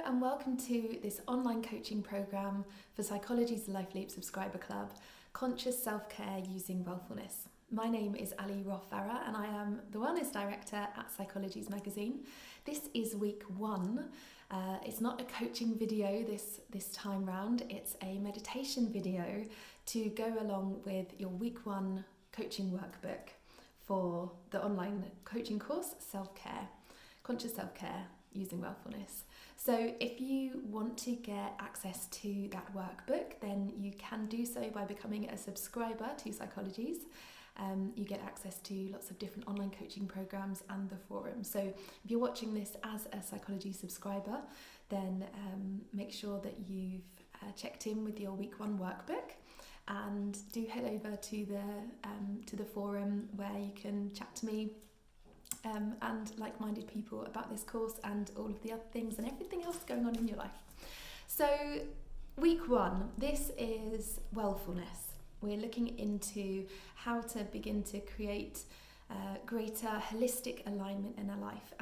and welcome to this online coaching program for Psychology's Life Leap subscriber club, Conscious Self-Care Using Wellfulness. My name is Roff Farrar and I am the Wellness Director at Psychology's magazine. This is week 1. It's not a coaching video this time round, it's a meditation video to go along with your week 1 coaching workbook for the online coaching course, Self-Care, Conscious Self-Care Using Wellfulness. So if you want to get access to that workbook, then you can do so by becoming a subscriber to Psychology's. You get access to lots of different online coaching programs and the forum. So if you're watching this as a Psychology subscriber, then make sure that you've checked in with your week 1 workbook, and do head over to the forum where you can chat to me and like-minded people about this course and all of the other things and everything else going on in your life. So week 1, this is Wellfulness. We're looking into how to begin to create greater holistic alignment in our life.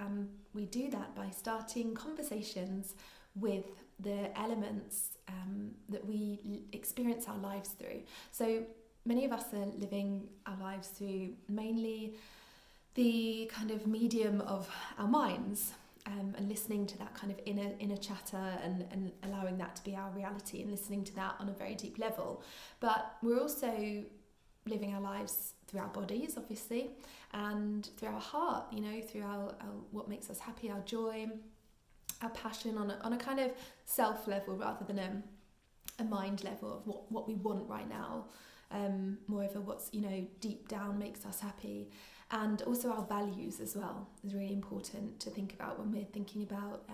We do that by starting conversations with the elements that we experience our lives through. So many of us are living our lives through mainly the kind of medium of our minds, and listening to that kind of inner chatter and allowing that to be our reality and listening to that on a very deep level. But we're also living our lives through our bodies, obviously, and through our heart, through our what makes us happy, our joy, our passion on a kind of self level rather than a mind level of what we want right now, more of a what's deep down makes us happy. And also our values as well is really important to think about when we're thinking about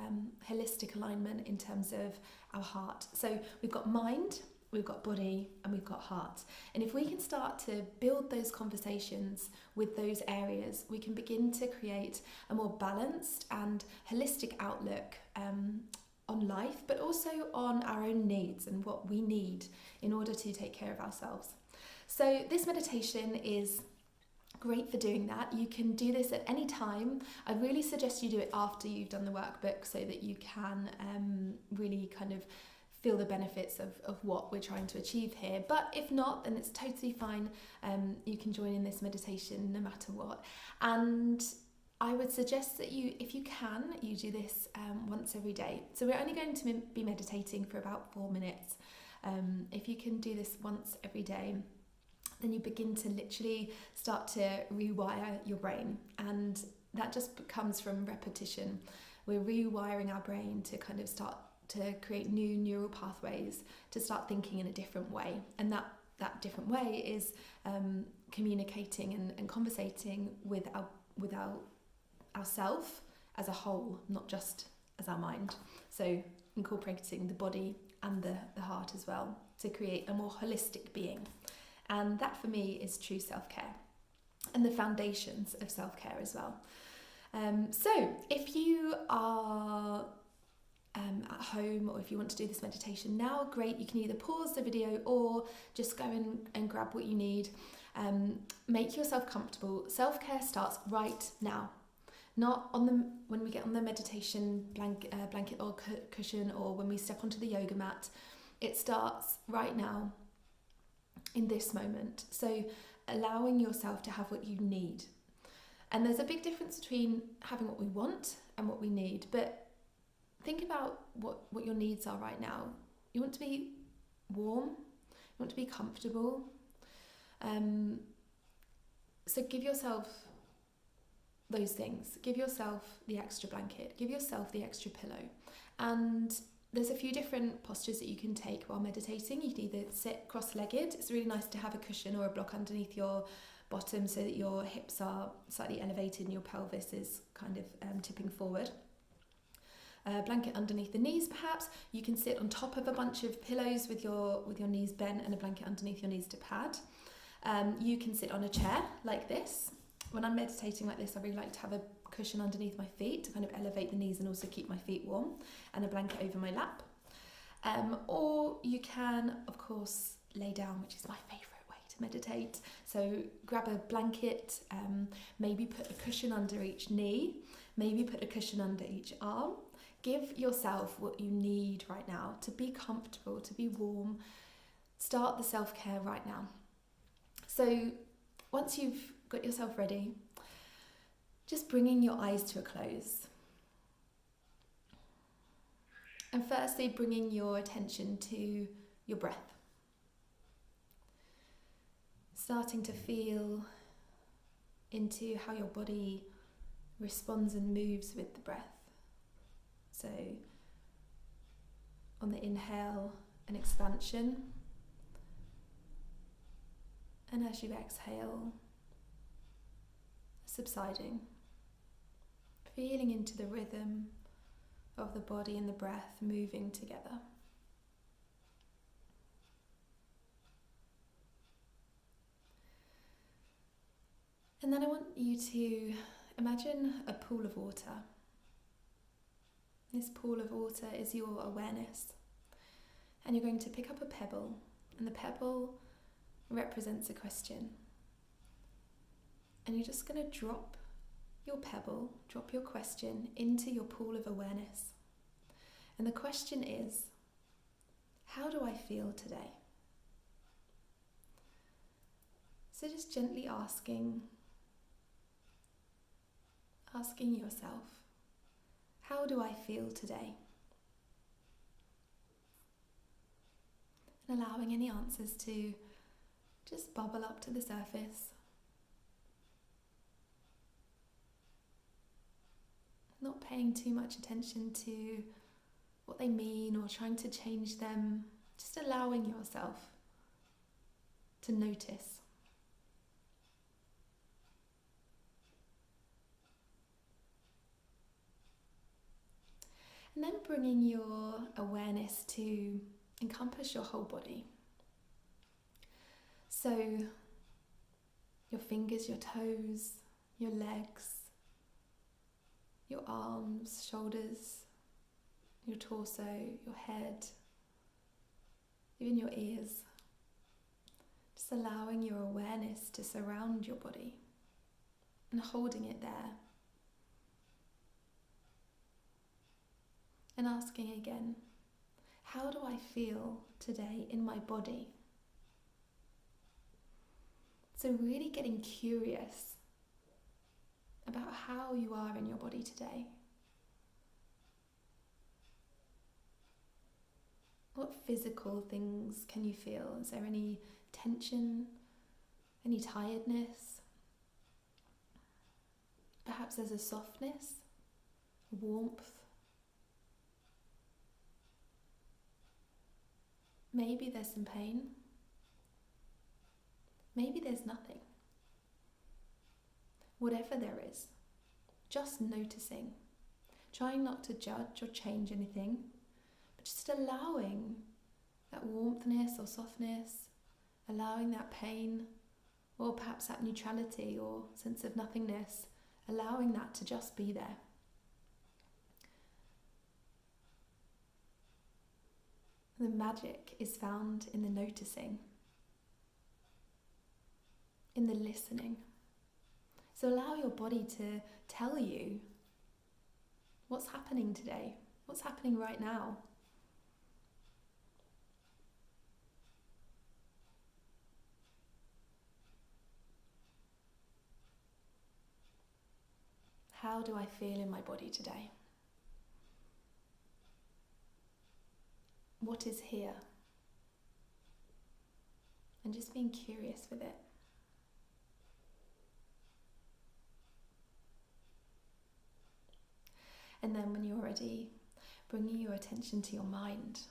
holistic alignment in terms of our heart. So we've got mind, we've got body, and we've got heart. And if we can start to build those conversations with those areas, we can begin to create a more balanced and holistic outlook on life, but also on our own needs and what we need in order to take care of ourselves. So this meditation is great for doing that. You can do this at any time. I really suggest you do it after you've done the workbook so that you can really kind of feel the benefits of what we're trying to achieve here. But if not, then it's totally fine. You can join in this meditation no matter what. And I would suggest that if you can, you do this once every day. So we're only going to be meditating for about 4 minutes. If you can do this once every day, then you begin to literally start to rewire your brain. And that just comes from repetition. We're rewiring our brain to kind of start to create new neural pathways, to start thinking in a different way. And that different way is communicating and conversating with ourself as a whole, not just as our mind. So incorporating the body and the heart as well to create a more holistic being. And that for me is true self-care and the foundations of self-care as well. So if you are at home, or if you want to do this meditation now, great. You can either pause the video or just go and grab what you need. Make yourself comfortable. Self-care starts right now. Not when we get on the meditation blanket or cushion, or when we step onto the yoga mat. It starts right now, in this moment. So allowing yourself to have what you need. And there's a big difference between having what we want and what we need. But think about what your needs are right now. You want to be warm, you want to be comfortable. So give yourself those things. Give yourself the extra blanket, give yourself the extra pillow. And there's a few different postures that you can take while meditating. You can either sit cross-legged. It's really nice to have a cushion or a block underneath your bottom so that your hips are slightly elevated and your pelvis is kind of tipping forward. A blanket underneath the knees perhaps. You can sit on top of a bunch of pillows with your knees bent and a blanket underneath your knees to pad. You can sit on a chair like this. When I'm meditating like this, I really like to have a cushion underneath my feet to kind of elevate the knees and also keep my feet warm, and a blanket over my lap. Or you can, of course, lay down, which is my favourite way to meditate. So grab a blanket, maybe put a cushion under each knee, maybe put a cushion under each arm, Give yourself what you need right now to be comfortable, to be warm. Start the self-care right now. So once you've got yourself ready, just bringing your eyes to a close. And firstly, bringing your attention to your breath. Starting to feel into how your body responds and moves with the breath. So on the inhale, an expansion. And as you exhale, subsiding. Feeling into the rhythm of the body and the breath moving together. And then I want you to imagine a pool of water. This pool of water is your awareness. And you're going to pick up a pebble, and the pebble represents a question. And you're just going to drop your pebble, drop your question into your pool of awareness. And the question is, how do I feel today? So just gently asking yourself, how do I feel today? And allowing any answers to just bubble up to the surface. Not paying too much attention to what they mean or trying to change them. Just allowing yourself to notice. And then bringing your awareness to encompass your whole body. So your fingers, your toes, your legs, your arms, shoulders, your torso, your head, even your ears. Just allowing your awareness to surround your body and holding it there. And asking again, how do I feel today in my body? So really getting curious about how you are in your body today. What physical things can you feel? Is there any tension, any tiredness? Perhaps there's a softness, warmth. Maybe there's some pain. Maybe there's nothing. Whatever there is, just noticing. Trying not to judge or change anything, but just allowing that warmthness or softness, allowing that pain, or perhaps that neutrality or sense of nothingness, allowing that to just be there. The magic is found in the noticing, in the listening. So allow your body to tell you what's happening today, what's happening right now. How do I feel in my body today? What is here? And just being curious with it. And then when you're ready, bringing your attention to your mind.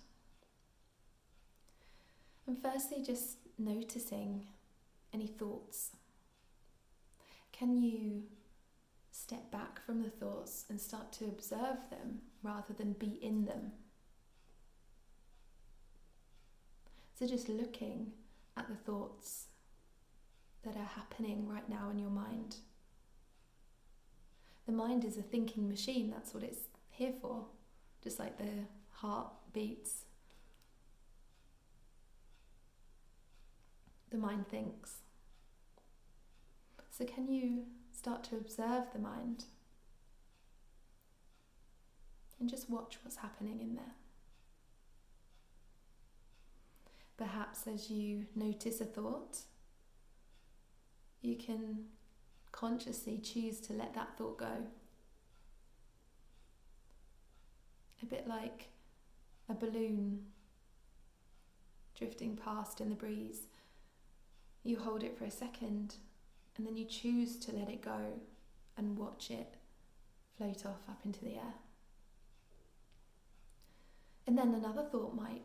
And firstly, just noticing any thoughts. Can you step back from the thoughts and start to observe them rather than be in them? So just looking at the thoughts that are happening right now in your mind. The mind is a thinking machine, that's what it's here for. Just like the heart beats. The mind thinks. So can you start to observe the mind? and just watch what's happening in there. Perhaps as you notice a thought, you can consciously choose to let that thought go. A bit like a balloon drifting past in the breeze. You hold it for a second and then you choose to let it go and watch it float off up into the air. And then another thought might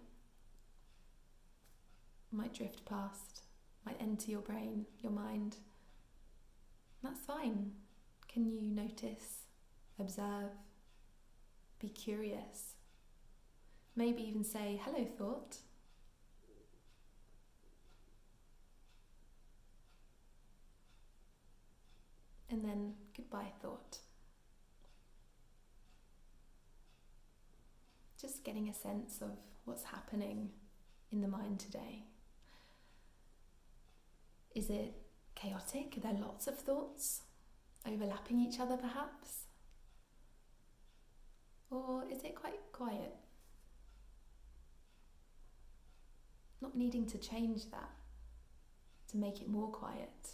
drift past, might enter your brain, your mind. That's fine. Can you notice, observe, be curious? Maybe even say, hello thought. And then goodbye thought. Just getting a sense of what's happening in the mind today. Is it chaotic? Are there lots of thoughts overlapping each other perhaps? Or is it quite quiet? Not needing to change that, to make it more quiet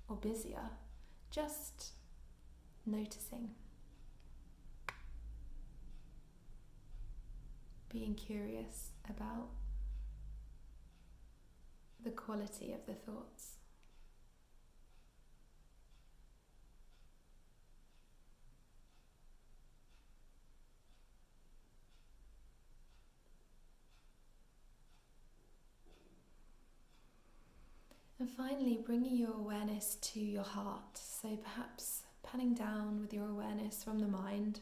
or busier, just noticing. Being curious about the quality of the thoughts. And finally, bringing your awareness to your heart. So perhaps panning down with your awareness from the mind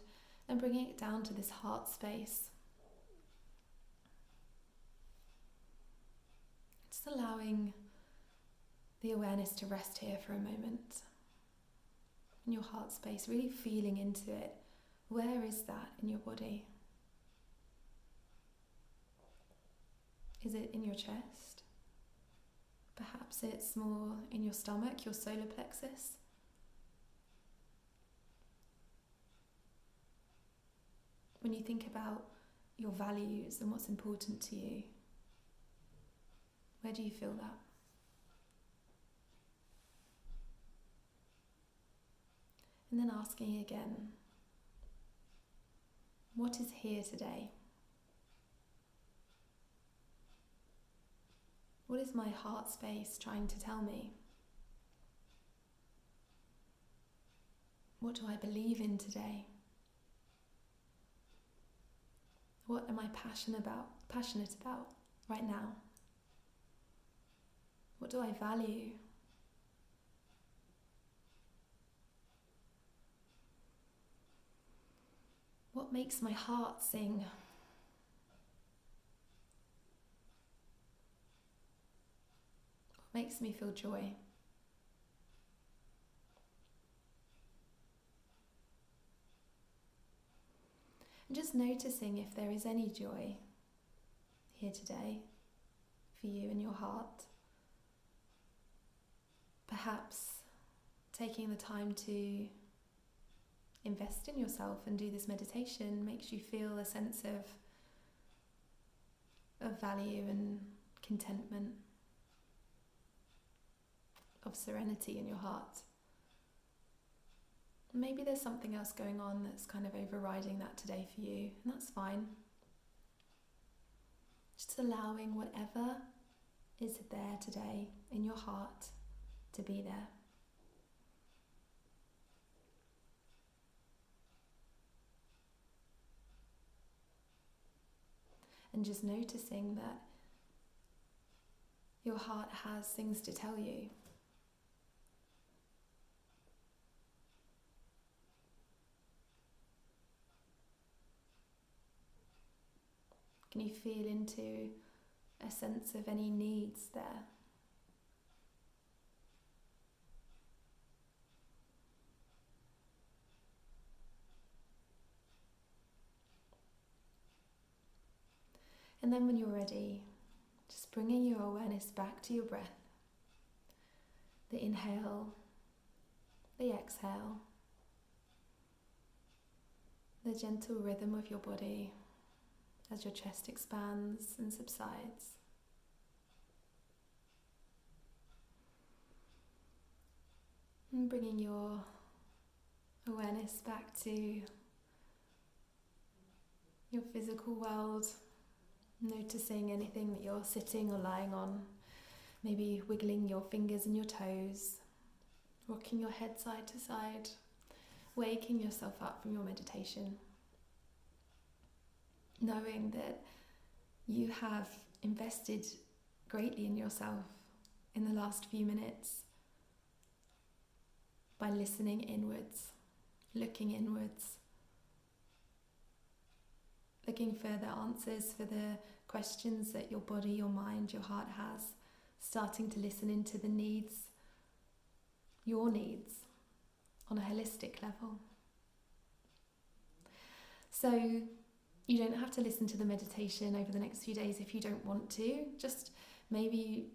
and bringing it down to this heart space. Just allowing the awareness to rest here for a moment. In your heart space, really feeling into it. Where is that in your body? Is it in your chest? Perhaps it's more in your stomach, your solar plexus. When you think about your values and what's important to you, where do you feel that? And then asking again, what is here today? What is my heart space trying to tell me? What do I believe in today? What am I passionate about right now? What do I value? What makes my heart sing? What makes me feel joy? And just noticing if there is any joy here today for you in your heart. Perhaps taking the time to invest in yourself and do this meditation makes you feel a sense of value and contentment, of serenity in your heart. Maybe there's something else going on that's kind of overriding that today for you, and that's fine. Just allowing whatever is there today in your heart to be there. And just noticing that your heart has things to tell you. Can you feel into a sense of any needs there? And then when you're ready, just bringing your awareness back to your breath. The inhale, the exhale, the gentle rhythm of your body as your chest expands and subsides. And bringing your awareness back to your physical world, noticing anything that you're sitting or lying on, maybe wiggling your fingers and your toes, rocking your head side to side, waking yourself up from your meditation, knowing that you have invested greatly in yourself in the last few minutes by listening inwards, looking inwards, looking for the answers for the questions that your body, your mind, your heart has, starting to listen into the needs, your needs, on a holistic level. So you don't have to listen to the meditation over the next few days if you don't want to. Just maybe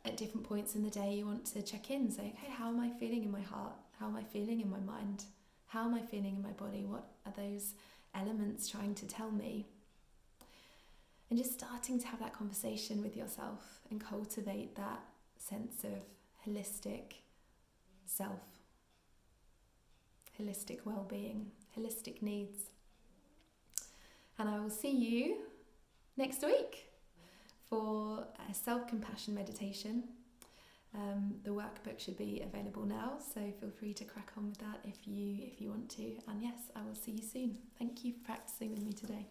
at different points in the day you want to check in, say, okay, how am I feeling in my heart? How am I feeling in my mind? How am I feeling in my body? What are those elements trying to tell me? And just starting to have that conversation with yourself and cultivate that sense of holistic self, holistic well-being, holistic needs. And I will see you next week for a self-compassion meditation. The workbook should be available now, so feel free to crack on with that if you want to. And yes, I will see you soon. Thank you for practicing with me today.